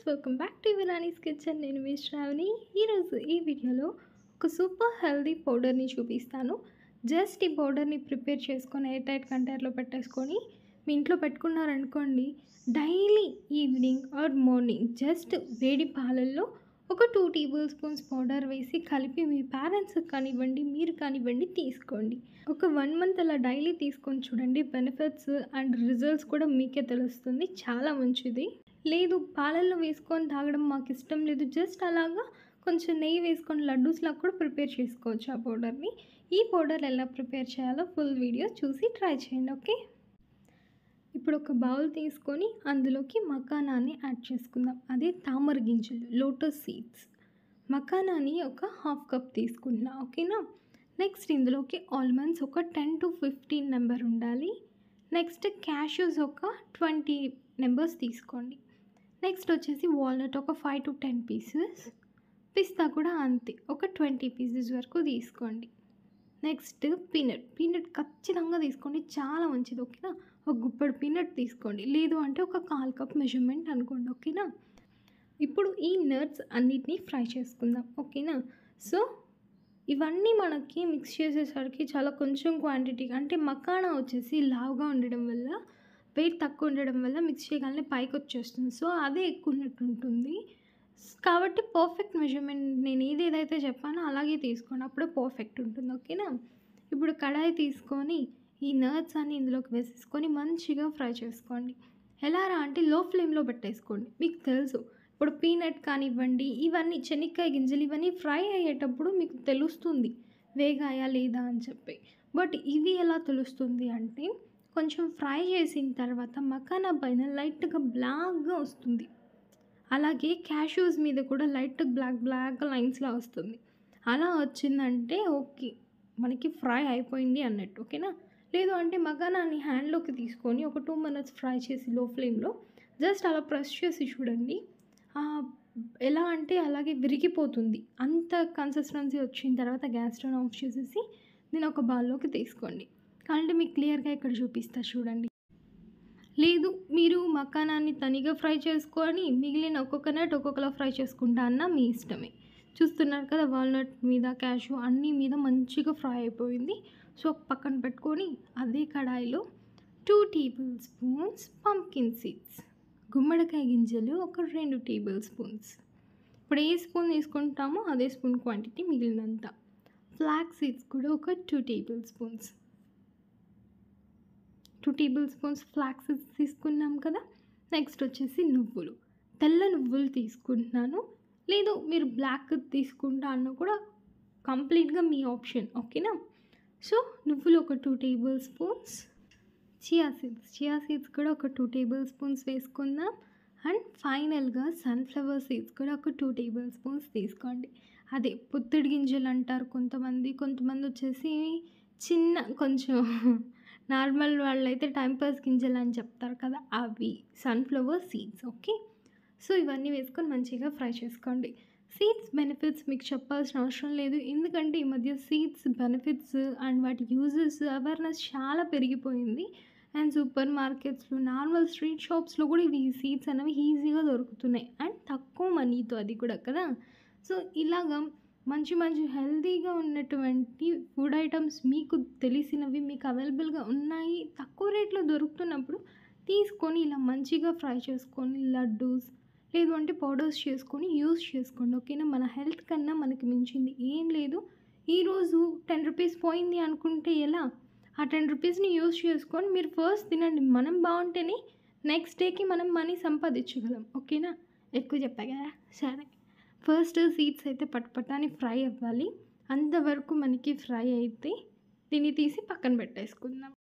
Welcome back to విరానీస్ kitchen. నేను మీ శ్రావణి. ఈరోజు ఈ వీడియోలో ఒక సూపర్ హెల్దీ పౌడర్ని చూపిస్తాను. జస్ట్ ఈ పౌడర్ని ప్రిపేర్ చేసుకొని ఎయిర్ టైట్ కంటైనర్లో పెట్టేసుకొని మీ ఇంట్లో పెట్టుకున్నారనుకోండి, daily evening or morning just వేడి పాలల్లో ఒక 2 టేబుల్ స్పూన్స్ పౌడర్ వేసి కలిపి మీ పేరెంట్స్కి కానివ్వండి, మీరు కానివ్వండి తీసుకోండి. ఒక 1 మంత్ అలా డైలీ తీసుకొని చూడండి. బెనిఫిట్స్ అండ్ రిజల్ట్స్ కూడా మీకే తెలుస్తుంది. చాలా మంచిది. లేదు పాలల్లో వేసుకొని తాగడం మాకు ఇష్టం లేదు, జస్ట్ అలాగా కొంచెం నెయ్యి వేసుకొని లడ్డూస్లాగా కూడా ప్రిపేర్ చేసుకోవచ్చు ఆ పౌడర్ని. ఈ పౌడర్ ఎలా ప్రిపేర్ చేయాలో ఫుల్ వీడియో చూసి ట్రై చేయండి. ఓకే, ఇప్పుడు ఒక బౌల్ తీసుకొని అందులోకి మకానాన్ని యాడ్ చేసుకుందాం. అదే తామర గింజలు, లోటస్ సీడ్స్. మకానాని ఒక 1/2 కప్ తీసుకున్నా. ఓకేనా. నెక్స్ట్ ఇందులోకి ఆల్మండ్స్ ఒక 10 to 15 నెంబర్ ఉండాలి. నెక్స్ట్ క్యాష్యూస్ ఒక 20 నెంబర్స్ తీసుకోండి. నెక్స్ట్ వచ్చేసి వాల్నట్ ఒక 5 to 10 పీసెస్. పిస్తా కూడా అంతే, ఒక 20 పీసెస్ వరకు తీసుకోండి. నెక్స్ట్ పీనట్ ఖచ్చితంగా తీసుకోండి, చాలా మంచిది. ఓకేనా. ఒక గుప్పెడు పీనట్ తీసుకోండి, లేదు అంటే ఒక 1/4 కప్ మెజర్మెంట్ అనుకోండి. ఓకేనా. ఇప్పుడు ఈ నట్స్ అన్నిటినీ ఫ్రై చేసుకుందాం. ఓకేనా. సో ఇవన్నీ మనకి మిక్స్ చేసేసరికి చాలా కొంచెం క్వాంటిటీ, అంటే మకానా వచ్చేసి లావుగా ఉండడం వల్ల, వెయిట్ తక్కువ ఉండడం వల్ల మిక్స్ చేయగానే పైకి వచ్చేస్తుంది. సో అదే ఎక్కువ ఉన్నట్టు ఉంటుంది. కాబట్టి పర్ఫెక్ట్ మెజర్మెంట్ నేను ఏదైతే చెప్పానో అలాగే తీసుకోండి, అప్పుడే పర్ఫెక్ట్ ఉంటుంది. ఓకేనా. ఇప్పుడు కడాయి తీసుకొని ఈ నట్స్ అన్ని ఇందులోకి వేసేసుకొని మంచిగా ఫ్రై చేసుకోండి. ఎలా అంటే లో ఫ్లేమ్లో పెట్టేసుకోండి. మీకు తెలుసు ఇప్పుడు పీనట్ కానివ్వండి, ఇవన్నీ శనక్కాయ గింజలు ఇవన్నీ ఫ్రై అయ్యేటప్పుడు మీకు తెలుస్తుంది వేగాయా లేదా అని చెప్పి. బట్ ఇవి ఎలా తెలుస్తుంది అంటే, కొంచెం ఫ్రై చేసిన తర్వాత మకానా పైన లైట్గా బ్లాక్గా వస్తుంది. అలాగే క్యాష్యూస్ మీద కూడా లైట్ బ్లాక్ లైన్స్లా వస్తుంది. అలా వచ్చిందంటే ఓకే, మనకి ఫ్రై అయిపోయింది అన్నట్టు. ఓకేనా. లేదు అంటే మకానాన్ని హ్యాండ్లోకి తీసుకొని ఒక 2 minutes ఫ్రై చేసి లో ఫ్లేమ్లో జస్ట్ అలా ప్రెస్ చేసి చూడండి. ఎలా అంటే అలాగే విరిగిపోతుంది. అంత కన్సిస్టెన్సీ వచ్చిన తర్వాత గ్యాస్ స్టవ్ ఆఫ్ చేసేసి నేను ఒక బౌల్లోకి తీసుకోండి. కాబట్టి మీకు క్లియర్గా ఇక్కడ చూపిస్తా చూడండి. లేదు మీరు మకానాన్ని తనిగా ఫ్రై చేసుకొని మిగిలిన ఒక్కొక్క నట్ ఒక్కొక్కలా ఫ్రై చేసుకుంటా అన్న మీ ఇష్టమే. చూస్తున్నారు కదా, వాల్నట్ మీద క్యాష్యూ అన్నీ మీద మంచిగా ఫ్రై అయిపోయింది. సో పక్కన పెట్టుకొని అదే కడాయిలో 2 టేబుల్ స్పూన్స్ పంకిన్ సీడ్స్, గుమ్మడికాయ గింజలు ఒక 2 టేబుల్ స్పూన్స్. ఇప్పుడు ఏ స్పూన్ తీసుకుంటామో అదే స్పూన్ క్వాంటిటీ మిగిలినంత. ఫ్లాక్స్ సీడ్స్ కూడా ఒక 2 table spoons. 2 table spoons flax seeds తీసుకున్నాం కదా. నెక్స్ట్ వచ్చేసి నువ్వులు, తెల్ల నువ్వులు తీసుకుంటున్నాను. లేదు మీరు బ్లాక్ తీసుకుంటా అన్న కూడా కంప్లీట్గా మీ ఆప్షన్. ఓకేనా. సో నువ్వులు ఒక 2 టేబుల్ స్పూన్స్. చియా సీడ్స్ కూడా ఒక 2 టేబుల్ స్పూన్స్ వేసుకుందాం. అండ్ ఫైనల్గా సన్ఫ్లవర్ సీడ్స్ కూడా ఒక 2 టేబుల్ స్పూన్స్ తీసుకోండి. అదే పుత్తడి గింజలు అంటారు కొంతమంది వచ్చేసి చిన్న కొంచెం నార్మల్ వాళ్ళైతే టైంపాస్ గింజలు అని చెప్తారు కదా, అవి సన్ఫ్లవర్ సీడ్స్. ఓకే. సో ఇవన్నీ వేసుకొని మంచిగా ఫ్రై చేసుకోండి. సీడ్స్ బెనిఫిట్స్ మీకు చెప్పాల్సిన అవసరం లేదు, ఎందుకంటే ఈ మధ్య సీడ్స్ బెనిఫిట్స్ అండ్ వాటి యూజెస్ అవేర్నెస్ చాలా పెరిగిపోయింది. అండ్ సూపర్ మార్కెట్స్లో, నార్మల్ స్ట్రీట్ షాప్స్లో కూడా ఇవి సీడ్స్ అనేవి ఈజీగా దొరుకుతున్నాయి అండ్ తక్కువ మనీతో, అది కూడా కదా. సో ఇలాగా మంచి హెల్తీగా ఉన్నటువంటి ఫుడ్ ఐటమ్స్ మీకు తెలిసినవి, మీకు అవైలబుల్గా ఉన్నాయి, తక్కువ రేట్లో దొరుకుతున్నప్పుడు తీసుకొని ఇలా మంచిగా ఫ్రై చేసుకొని లడ్డూస్ లేదు అంటే పౌడర్స్ చేసుకొని యూస్ చేసుకోండి. ఓకేనా. మన హెల్త్ కన్నా మనకి మించింది ఏం లేదు. ఈరోజు 10 రూపీస్ పోయింది అనుకుంటే ఎలా, ఆ 10 రూపీస్ని యూస్ చేసుకొని మీరు ఫస్ట్ తినండి. మనం బాగుంటేనే నెక్స్ట్ డేకి మనం మనీ సంపాదించగలం. ఓకేనా. ఎక్కువ చెప్పా కదా, సరే. ఫస్ట్ సీడ్స్ అయితే పటపటాని ఫ్రై అవ్వాలి. అంతవరకు మనకి ఫ్రై అయితే దీన్ని తీసి పక్కన పెట్టేసుకుందాం.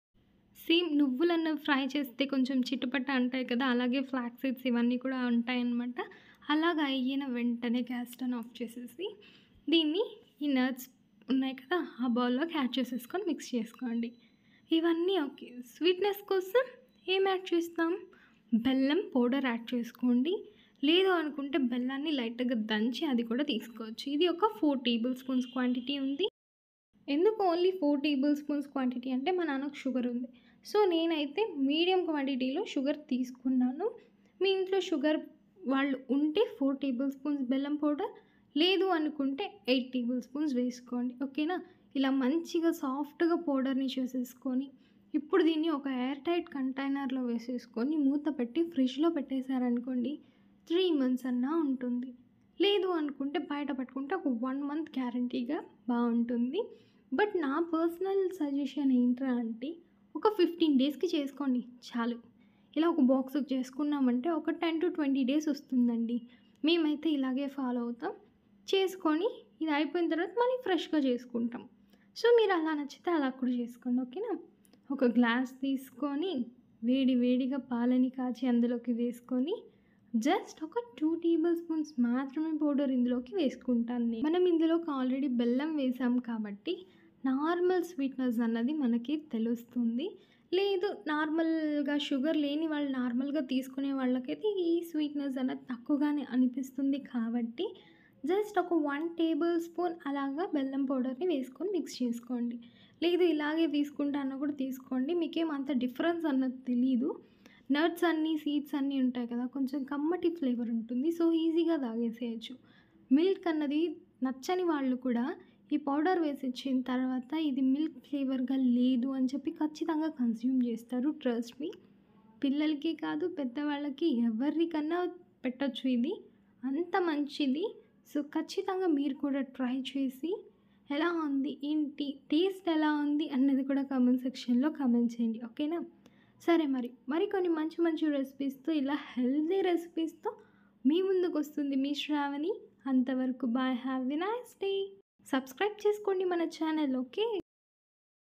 సేమ్ నువ్వులన్న ఫ్రై చేస్తే కొంచెం చిటపట అంటాయి కదా, అలాగే ఫ్లాక్స్ సీడ్స్ ఇవన్నీ కూడా ఉంటాయన్నమాట. అలాగ అయిన వెంటనే గ్యాస్ స్టవ్ ఆఫ్ చేసేసి దీన్ని ఈ నట్స్ ఉన్నాయి కదా ఆ బౌల్లోకి యాడ్ చేసేసుకొని మిక్స్ చేసుకోండి. ఇవన్నీ ఓకే. స్వీట్నెస్ కోసం ఏం యాడ్ చేస్తాం, బెల్లం పౌడర్ యాడ్ చేసుకోండి. లేదు అనుకుంటే బెల్లాన్ని లైట్గా దంచి అది కూడా తీసుకోవచ్చు. ఇది ఒక 4 టేబుల్ స్పూన్స్ క్వాంటిటీ ఉంది. ఎందుకు ఓన్లీ 4 టేబుల్ స్పూన్స్ క్వాంటిటీ అంటే మా నాన్నకు షుగర్ ఉంది. సో నేనైతే మీడియం క్వాంటిటీలో షుగర్ తీసుకున్నాను. మీ ఇంట్లో షుగర్ వాళ్ళు ఉంటే 4 టేబుల్ స్పూన్స్ బెల్లం పౌడర్, లేదు అనుకుంటే 8 టేబుల్ స్పూన్స్ వేసుకోండి. ఓకేనా? ఇలా మంచిగా సాఫ్ట్‌గా పౌడర్‌ని చేసేసుకొని, ఇప్పుడు దీన్ని ఒక ఎయిర్ టైట్ కంటైనర్‌లో వేసేసుకొని మూత పెట్టి ఫ్రిడ్జ్‌లో పెట్టేశారనుకోండి 3 మంత్స్ అన్నా ఉంటుంది. లేదు అనుకుంటే బయట పెట్టుకుంటే ఒక 1 మంత్ గ్యారంటీగా బావుంటుంది. బట్ నా పర్సనల్ సజెషన్ ఏంట్రా అంటే ఒక 15 డేస్‌కి చేసుకోండి చాలు. ఇలా ఒక బాక్స్‌కి చేసుకున్నామంటే ఒక 10-20 డేస్ వస్తుందండి. మేమైతే ఇలాగే ఫాలో అవుతాం. చేసుకొని ఇది అయిపోయిన తర్వాత మళ్ళీ ఫ్రెష్‌గా చేసుకుంటాం. సో, మీరు అలా నచ్చితే అలా కూడా చేసుకోండి. ఓకేనా? ఒక గ్లాస్ తీసుకొని వేడి వేడిగా పాలని కాచి అందులోకి వేసుకొని జస్ట్ ఒక 2 టేబుల్ స్పూన్స్ మాత్రమే పౌడర్ ఇందులోకి వేసుకుంటాను నేను. మనం ఇందులోకి ఆల్రెడీ బెల్లం వేసాం కాబట్టి నార్మల్ స్వీట్‌నెస్ అన్నది మనకి తెలుస్తుంది. లేదు నార్మల్‌గా షుగర్ లేని వాళ్ళు నార్మల్‌గా తీసుకునే వాళ్ళకైతే ఈ స్వీట్‌నెస్ అన్నది తక్కువగానే అనిపిస్తుంది కాబట్టి జస్ట్ ఒక 1 టేబుల్ స్పూన్ అలాగా బెల్లం పౌడర్‌ని వేసుకొని మిక్స్ చేసుకోండి. లేదు ఇలాగే తీసుకుంటా అన్నా కూడా తీసుకోండి. మీకేం అంత డిఫరెన్స్ అన్నది తెలీదు. నట్స్ అన్నీ, సీడ్స్ అన్నీ ఉంటాయి కదా! కొంచెం కమ్మటి ఫ్లేవర్ ఉంటుంది. సో, ఈజీగా తాగేసేయొచ్చు. మిల్క్ అన్నది నచ్చని వాళ్ళు కూడా ఈ పౌడర్ వేసిచ్చిన తర్వాత ఇది మిల్క్ ఫ్లేవర్‌గా లేదు అని చెప్పి ఖచ్చితంగా కన్జ్యూమ్ చేస్తారు. Trust me. పిల్లలకి కాదు, పెద్దవాళ్ళకి ఎవరికన్నా పెట్టొచ్చు ఇది. అంత మంచిది. సో, ఖచ్చితంగా మీరు కూడా ట్రై చేసి ఎలా ఉంది, ఏంటి, టేస్ట్ ఎలా ఉంది అన్నది కూడా కామెంట్ సెక్షన్‌లో కామెంట్ చేయండి. ఓకేనా? సరే మరికొన్ని మంచి మంచి రెసిపీస్‌తో ఇలా హెల్తీ రెసిపీస్‌తో మీ ముందుకొస్తుంది మీ శ్రావణి. అంతవరకు bye. Have a nice day. Subscribe చేసుకోండి మన ఛానల్. ఓకే.